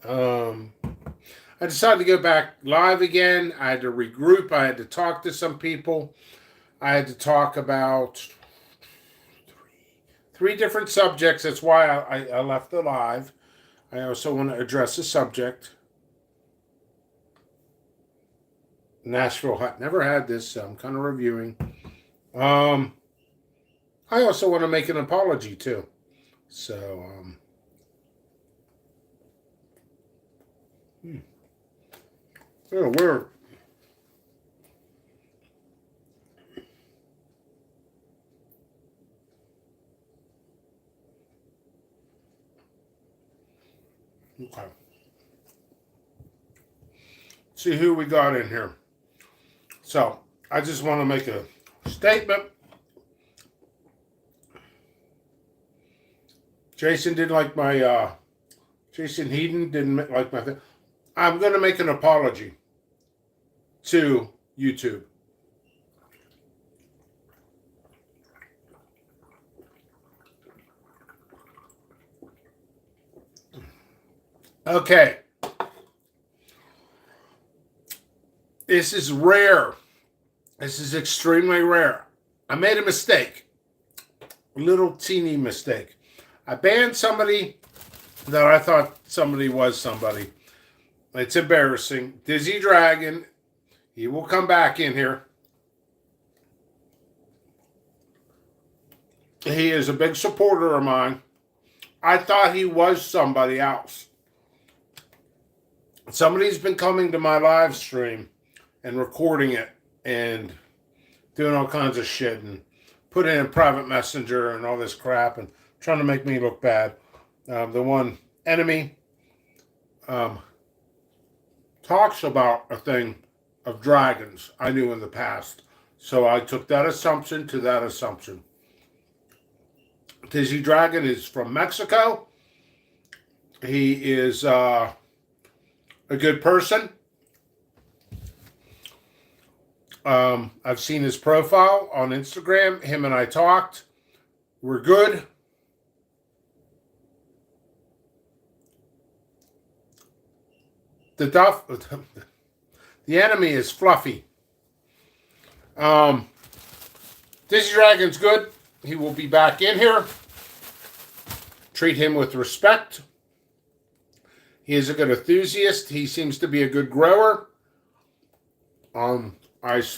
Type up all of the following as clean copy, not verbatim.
Um, I decided to go back live again. I had to regroup. I had to talk to some people. I had to talk about three different subjects. That's why I left the live. I also want to address a subject. Nashville Hut. Never had this, so I'm kind of reviewing. Um, I also want to make an apology too. So, oh, where? Okay. See who we got in here. So, I just want to make a statement. Jason didn't like my Jason Heaton didn't like my thing. I'm going to make an apology to YouTube. Okay. This is rare. This is extremely rare. I made a mistake. A little teeny mistake. I banned somebody that I thought somebody was somebody. It's embarrassing. Dizzy Dragon. He will come back in here. He is a big supporter of mine. I thought he was somebody else. Somebody's been coming to my live stream and recording it and doing all kinds of shit and putting in private messenger and all this crap and trying to make me look bad. The one enemy talks about a thing of dragons I knew in the past. So I took that assumption to that assumption. Dizzy Dragon is from Mexico. He is a good person. I've seen his profile on Instagram. Him and I talked. We're good. The enemy is Fluffy. Dizzy Dragon's good. He will be back in here. Treat him with respect. He is a good enthusiast. He seems to be a good grower. I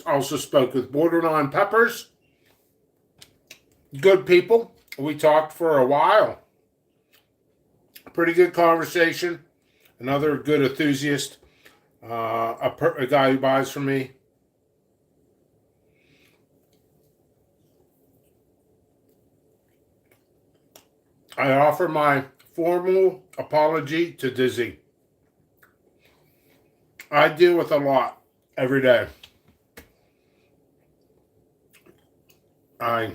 also spoke with Borderline Peppers. Good people. We talked for a while. Pretty good conversation. Another good enthusiast. A guy who buys from me. I offer my formal apology to Dizzy. I deal with a lot every day. I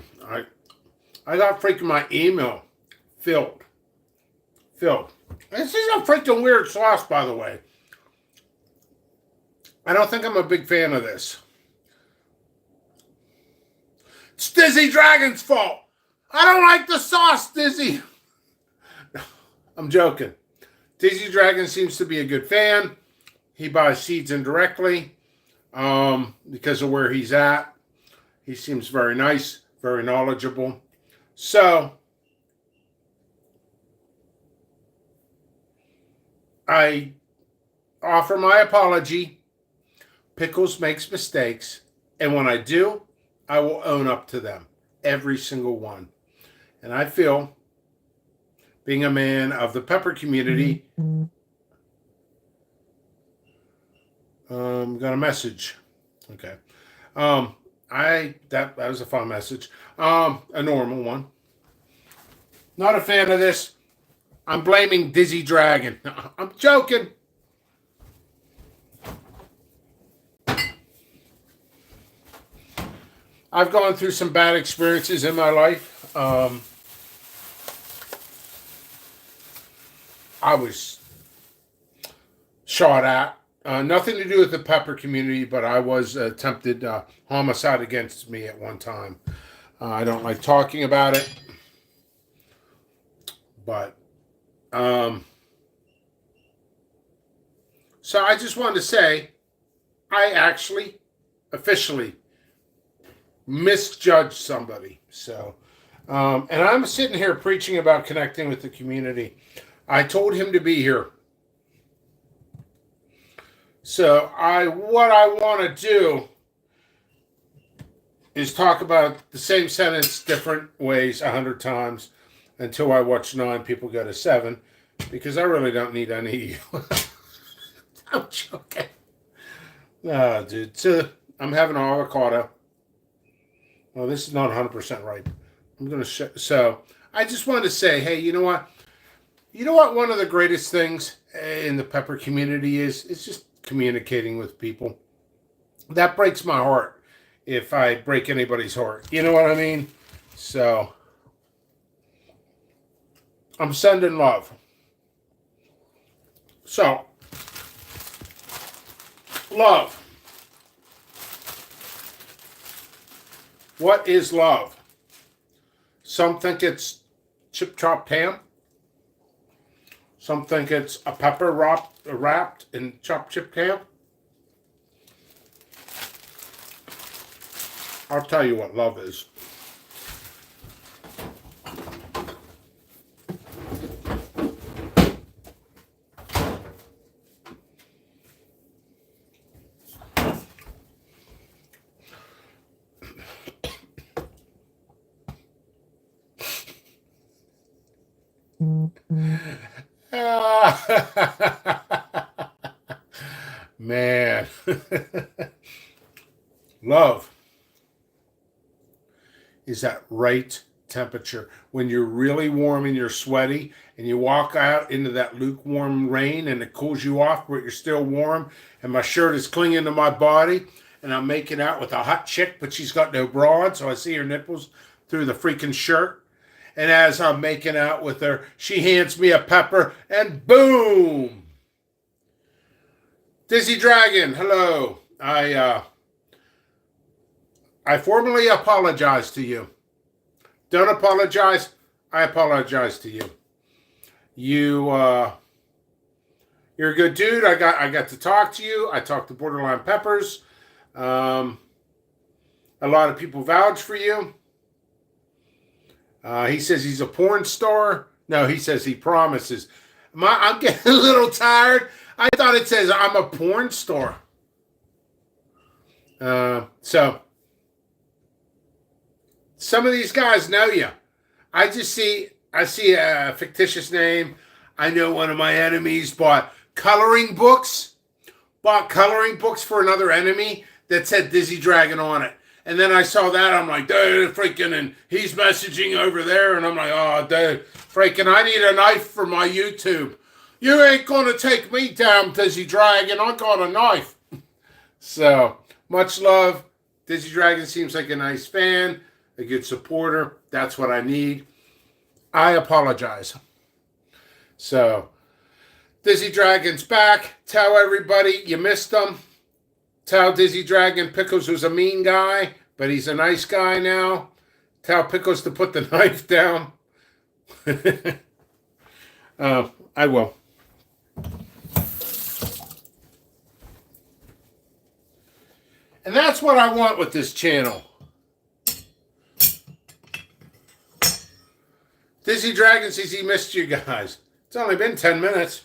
got freaking my email filled. This is a freaking weird sauce, by the way. I don't think I'm a big fan of this. It's Dizzy Dragon's fault. I don't like the sauce, Dizzy. I'm joking. Dizzy Dragon seems to be a good fan. He buys seeds indirectly because of where he's at. He seems very nice, very knowledgeable. So, I offer my apology. Pickles makes mistakes. And when I do, I will own up to them. Every single one. And I feel, being a man of the pepper community, got a message. Okay. That was a fun message. A normal one. Not a fan of this. I'm blaming Dizzy Dragon. I'm joking. I've gone through some bad experiences in my life. I was shot at. Nothing to do with the pepper community, but I was attempted homicide against me at one time. I don't like talking about it, but So I just wanted to say, I actually officially misjudged somebody. So, and I'm sitting here preaching about connecting with the community. I told him to be here. So what I want to do is talk about the same sentence different ways 100 times until I watch 9 people go to 7, because I really don't need any of you. I'm joking. No, dude. So I'm having an avocado. Well, this is not 100% ripe. I'm going to so I just wanted to say, hey, you know what? You know what one of the greatest things in the pepper community is? It's just communicating with people. That breaks my heart if I break anybody's heart. You know what I mean? So I'm sending love. So, love. What is love? Some think it's chip chop ham. Some think it's a pepper wrapped in chopped chip ham. I'll tell you what love is. Man. Love is that right temperature. When you're really warm and you're sweaty and you walk out into that lukewarm rain and it cools you off, but you're still warm, and my shirt is clinging to my body and I'm making out with a hot chick, but she's got no bra on, so I see her nipples through the freaking shirt. And as I'm making out with her, she hands me a pepper, and boom! Dizzy Dragon, hello. I formally apologize to you. Don't apologize. I apologize to you. You're a good dude. I got to talk to you. I talked to Borderline Peppers. A lot of people vouch for you. He says he's a porn star. No, he says he promises. I'm getting a little tired. I thought it says I'm a porn star. So some of these guys know you. I see a fictitious name. I know one of my enemies bought coloring books for another enemy that said Dizzy Dragon on it. And then I saw that, I'm like, dude, freaking, and he's messaging over there, and I'm like, oh, dude, freaking, I need a knife for my YouTube. You ain't gonna take me down, Dizzy Dragon. I got a knife. So, much love. Dizzy Dragon seems like a nice fan, a good supporter. That's what I need. I apologize. So, Dizzy Dragon's back. Tell everybody you missed them. Tell Dizzy Dragon Pickles was a mean guy, but he's a nice guy now. Tell Pickles to put the knife down. I will. And that's what I want with this channel. Dizzy Dragon says he missed you guys. It's only been 10 minutes.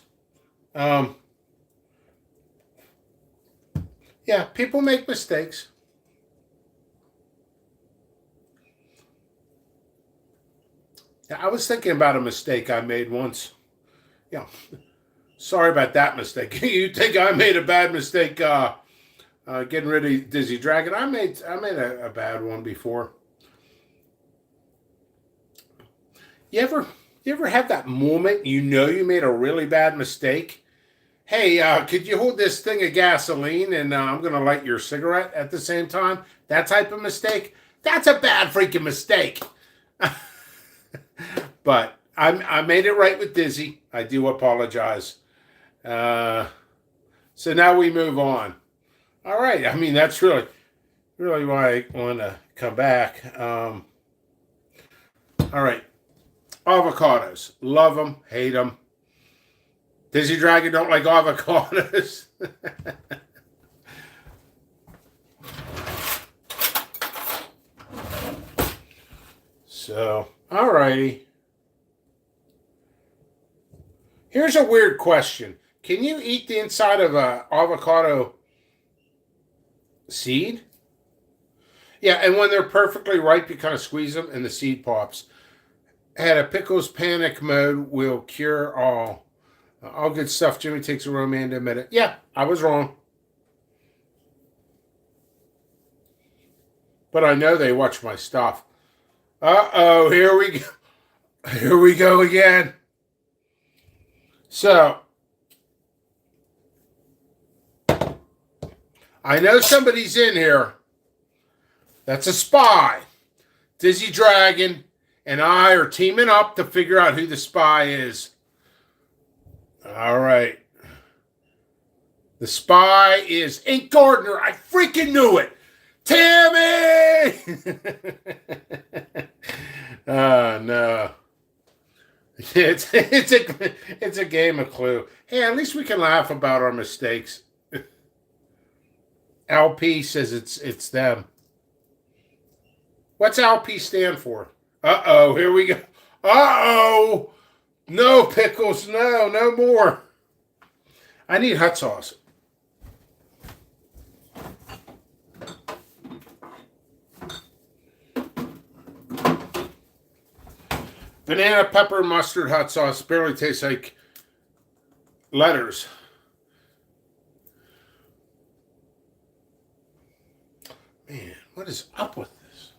Yeah, people make mistakes. I was thinking about a mistake I made once. Yeah, sorry about that mistake. You think I made a bad mistake getting rid of Dizzy Dragon? I made a bad one before. You ever have that moment you know you made a really bad mistake? Hey, could you hold this thing of gasoline and I'm going to light your cigarette at the same time? That type of mistake? That's a bad freaking mistake. But I made it right with Dizzy. I do apologize. So now we move on. All right. I mean, that's really why I want to come back. All right. Avocados. Love them. Hate them. Dizzy Dragon don't like avocados. So, alrighty. Here's a weird question. Can you eat the inside of an avocado seed? Yeah, and when they're perfectly ripe, you kind of squeeze them and the seed pops. Had a pickles panic mode will cure all. All good stuff. Jimmy takes a Roman to admit it. Yeah, I was wrong. But I know they watch my stuff. Uh-oh, here we go. Here we go again. So, I know somebody's in here. That's a spy. Dizzy Dragon and I are teaming up to figure out who the spy is. All right. The spy is Ink Gardner. I freaking knew it. Tammy! Oh, no. It's a game of Clue. Hey, at least we can laugh about our mistakes. LP says it's them. What's LP stand for? Uh-oh, here we go. Uh-oh! No pickles, no more. I need hot sauce. Banana, pepper, mustard, hot sauce barely tastes like letters. Man, what is up with this?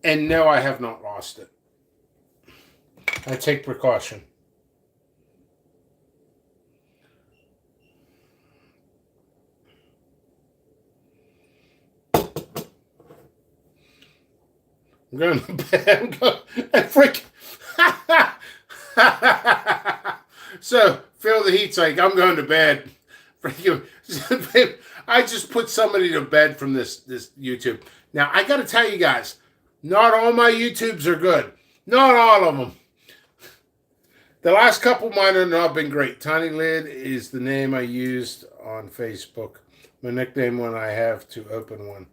And no, I have not lost it. I take precaution. I'm going to bed. So, Phil the Heat's like, I'm going to bed. I just put somebody to bed from this YouTube. Now, I got to tell you guys, not all my YouTubes are good. Not all of them. The last couple of mine have not been great. Tiny Lid is the name I used on Facebook. My nickname when I have to open one.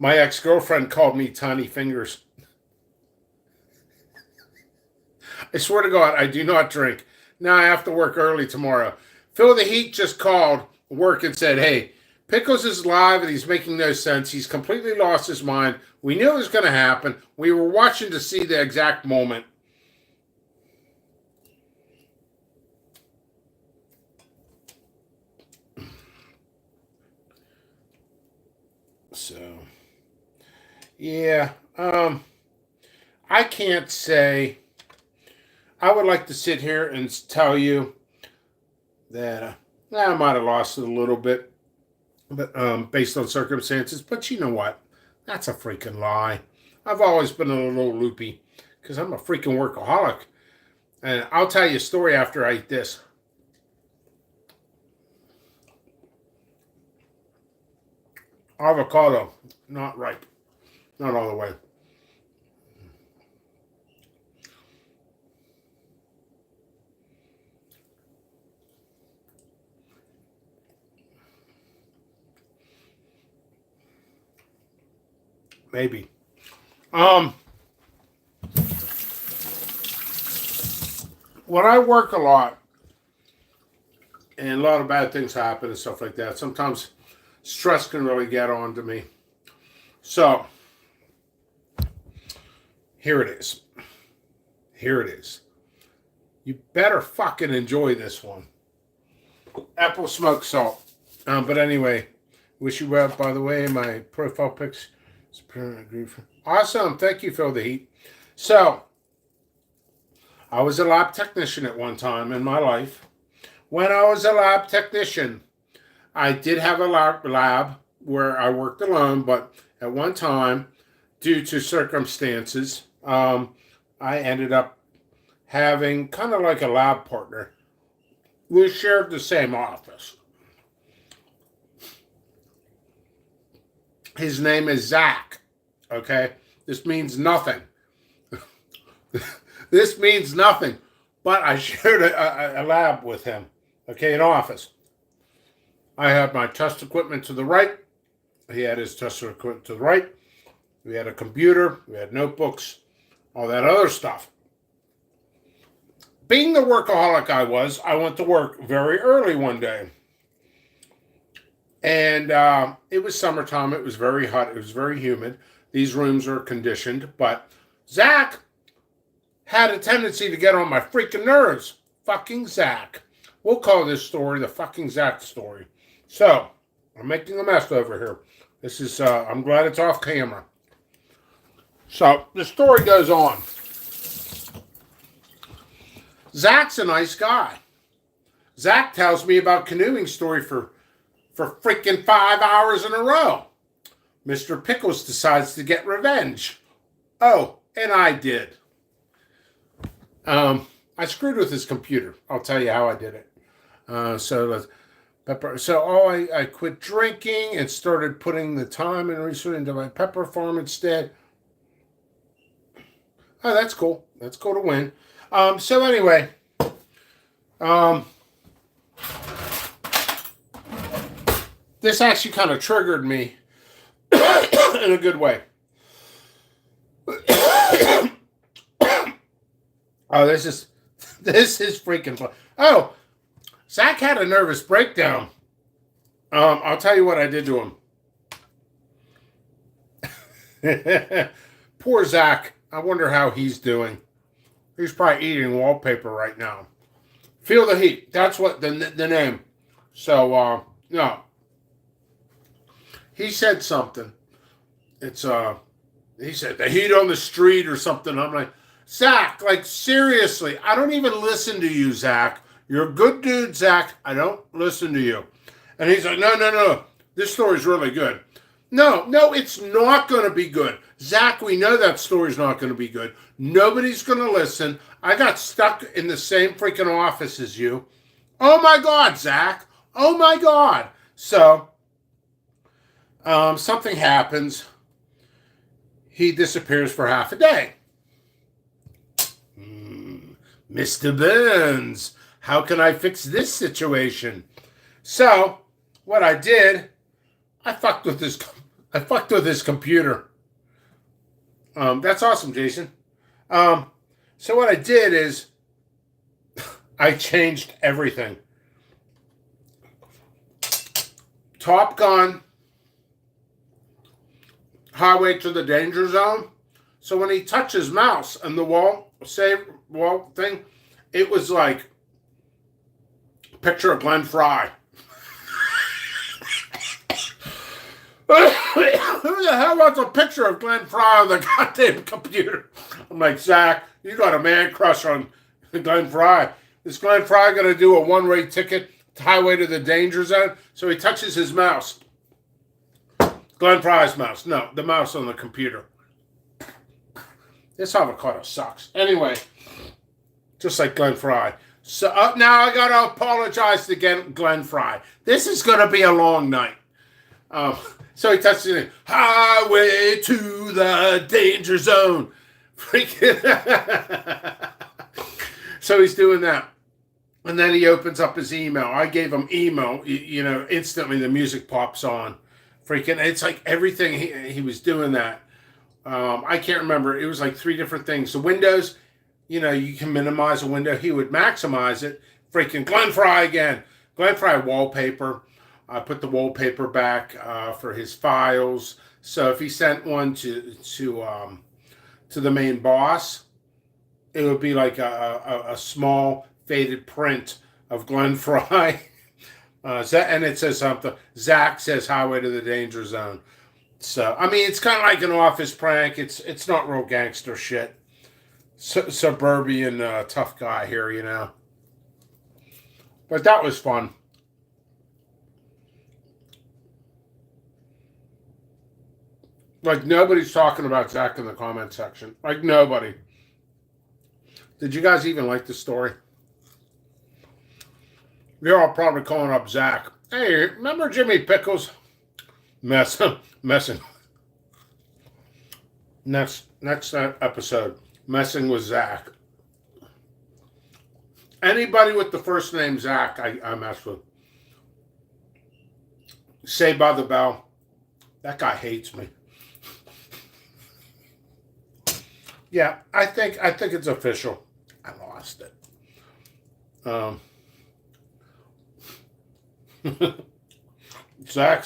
My ex-girlfriend called me Tiny Fingers. I swear to God, I do not drink. Now I have to work early tomorrow. Phil the Heat just called work and said, hey, Pickles is live and he's making no sense. He's completely lost his mind. We knew it was going to happen. We were watching to see the exact moment. So, yeah, I can't say. I would like to sit here and tell you that I might have lost it a little bit, but based on circumstances. But you know what? That's a freaking lie. I've always been a little loopy because I'm a freaking workaholic. And I'll tell you a story after I eat this. Avocado, not ripe. Not all the way. Maybe. When I work a lot, and a lot of bad things happen and stuff like that, sometimes stress can really get on to me. So, here it is. Here it is. You better fucking enjoy this one. Apple smoked salt. But anyway, wish you well, by the way, my profile pics. Awesome. Thank you, Phil the Heat. So, I was a lab technician at one time in my life. When I was a lab technician, I did have a lab where I worked alone, but at one time, due to circumstances, I ended up having kind of like a lab partner. We shared the same office. His name is Zach. Okay? This means nothing. This means nothing. But I shared a lab with him. Okay, an office. I had my test equipment to the right. He had his test equipment to the right. We had a computer. We had notebooks. All that other stuff. Being the workaholic I was, I went to work very early one day. And it was summertime. It was very hot. It was very humid. These rooms are conditioned. But Zach had a tendency to get on my freaking nerves. Fucking Zach. We'll call this story the fucking Zach story. So, I'm making a mess over here. This is, I'm glad it's off camera. So, the story goes on. Zach's a nice guy. Zach tells me about canoeing story for freaking 5 hours in a row. Mr. Pickles decides to get revenge. Oh, and I did. I screwed with his computer. I'll tell you how I did it. I quit drinking and started putting the time and research into my pepper farm instead. Oh, that's cool. That's cool to win. So anyway, this actually kind of triggered me in a good way. Oh, this is freaking fun. Oh, Zach had a nervous breakdown. I'll tell you what I did to him. Poor Zach. I wonder how he's doing. He's probably eating wallpaper right now. Feel the heat. That's what the name. So, no. He said something. It's, he said the heat on the street or something. I'm like, Zach, like seriously, I don't even listen to you, Zach. You're a good dude, Zach. I don't listen to you. And he's like, no. This story's really good. No, it's not going to be good. Zach, we know that story's not going to be good. Nobody's going to listen. I got stuck in the same freaking office as you. Oh my God, Zach. Oh my God. So, something happens. He disappears for half a day. Mr. Burns, how can I fix this situation? So, what I did, I fucked with his computer. That's awesome, Jason. So what I did is I changed everything. Top Gun, Highway to the Danger Zone. So when he touches mouse and the wall thing, it was like a picture of Glenn Fry. Who the hell wants a picture of Glenn Fry on the goddamn computer? I'm like, Zach, you got a man crush on Glenn Fry. Is Glenn Fry going to do a one-way ticket Highway to the Danger Zone? So he touches his mouse. Glenn Fry's mouse. No, the mouse on the computer. This avocado sucks. Anyway, just like Glenn Fry. So now I got to apologize to Glenn Fry. This is going to be a long night. So he touches it. Highway to the Danger Zone. Freaking. So he's doing that. And then he opens up his email. I gave him email. Instantly the music pops on. Freaking. It's like everything he was doing that. I can't remember. It was like 3 different things. The windows, you can minimize a window. He would maximize it. Freaking Glenn Fry again. Glenn Fry wallpaper. I put the wallpaper back for his files. So if he sent one to the main boss, it would be like a small faded print of Glenn Fry. And it says something. Zach says Highway to the Danger Zone. So, I mean, it's kind of like an office prank. It's not real gangster shit. Suburban tough guy here, But that was fun. Like, nobody's talking about Zach in the comment section. Like, nobody. Did you guys even like the story? You're all probably calling up Zach. Hey, remember Jimmy Pickles? Messing. Next episode, messing with Zach. Anybody with the first name Zach, I mess with. Saved by the Bell. That guy hates me. Yeah, I think it's official. I lost it. Zach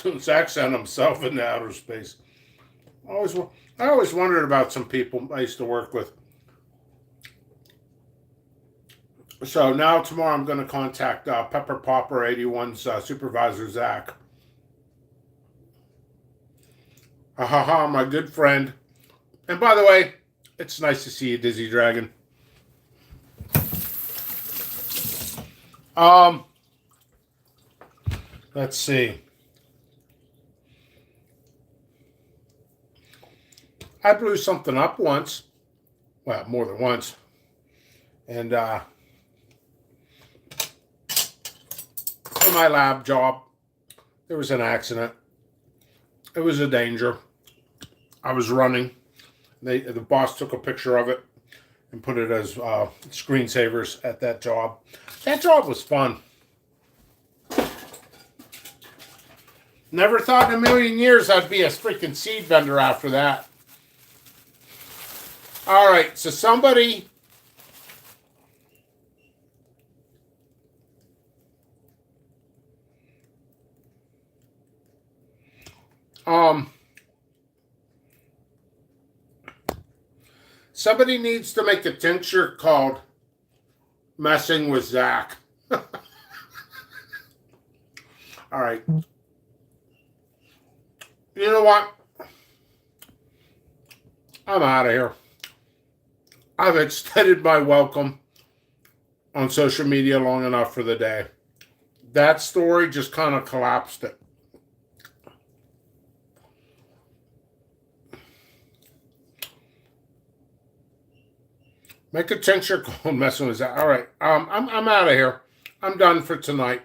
sent himself into outer space. I always wondered about some people I used to work with. So now tomorrow I'm going to contact Pepper Popper 81's supervisor, Zach. My good friend. And by the way, it's nice to see you, Dizzy Dragon. Let's see. I blew something up once. Well, more than once. And for my lab job, there was an accident. It was a danger. I was running. The boss took a picture of it and put it as screensavers at that job. That job was fun. Never thought in a million years I'd be a freaking seed vendor after that. All right, so somebody somebody needs to make a tincture called Messing with Zach. All right. You know what? I'm out of here. I've extended my welcome on social media long enough for the day. That story just kind of collapsed it. Make a tincture called Messing with Zach. All right. I'm out of here. I'm done for tonight.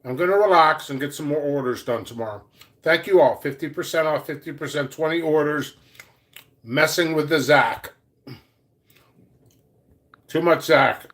I'm going to relax and get some more orders done tomorrow. Thank you all. 50% off, 50%, 20 orders. Messing with the Zach. Too much Zach.